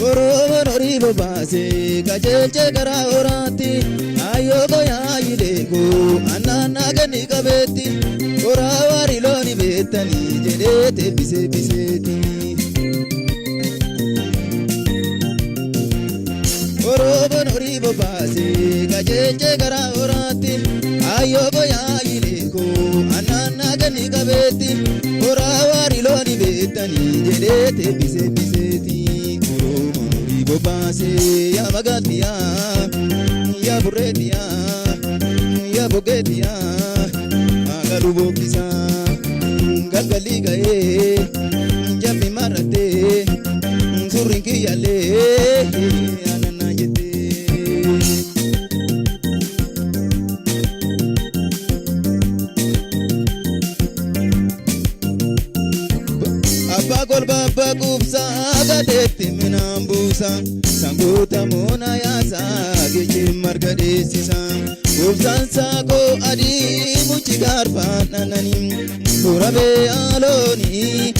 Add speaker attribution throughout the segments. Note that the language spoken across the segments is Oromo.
Speaker 1: Oromonori bobase kajelche gara orati ayogo ya yidego anana gani kabeti orawari loni betani jedete bise biseti Oromonori bobase kajelche gara orati ayogo ya yidego anana gani kabeti orawari loni betani jedete bise biseti Bobase ya magatia ya burretia ya bogetia agalubokisa gagaliga jabi marate surinki yale anana jete abagol baba kubsa agadeti minambusa Sanguta mona yasa geje margadesisa Kubsan sako adi muchigar pananani Kurabe aloni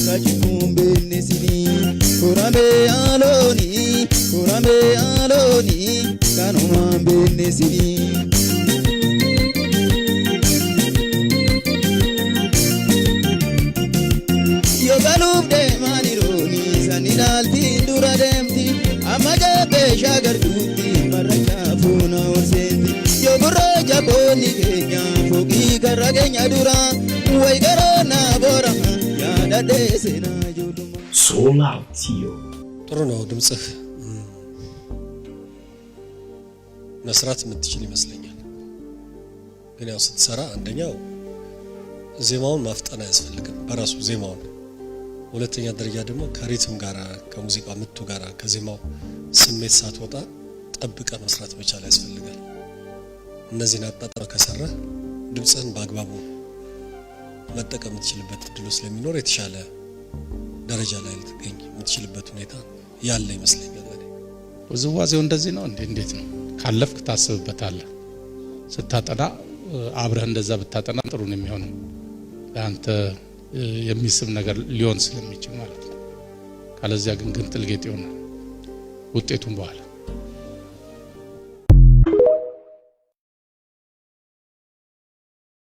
Speaker 1: Kachikumbe nesini Kurabe aloni Kanumambe nesini Yogalub de manironi Sanidalti dura demti Amaja besha gartuti Maraja funa orsenti Yogurro jaboni kenya Fogi karagenya dura Way garona bora Yada desena joduma
Speaker 2: Solatio
Speaker 3: ጥሩ ነው ድምጽህ መስራት የምትችል ይመስለኛል ግን ያው ስትሰራ አንደኛው ዜማውን ማፍጠን ያስፈልጋል በራሱ ዜማውን ሁለተኛ ደረጃ ደግሞ ከሪትም ጋር ከሙዚቃ ምቱ ጋር ከዜማው ስሜት ሳትወጣ ጠብቀ መስራት መቻል ያስፈልጋል እነዚህን አጣጣው ከሰራ ድምጽህን በአግባቡ መጠቀም የምትችልበት እድል ስለሚኖር የተሻለ ደረጃ ላይ ልትገኝ የምትችልበት ሁኔታ ያለ ይመስለኛል
Speaker 4: ውዝዋዜው እንደዚህ ነው እንዴት ነው ካለፍክ ታስብበታለህ ስታጠና አብረህ እንደዛ ብታጠና ጥሩ ነው የሚሆነው አንተ የሚስብ ነገር ሊሆን ስለሚችል ማለት ነው ካለዚያ ግን ጥልጌጥ ይሆናል ውጤቱን በኋላ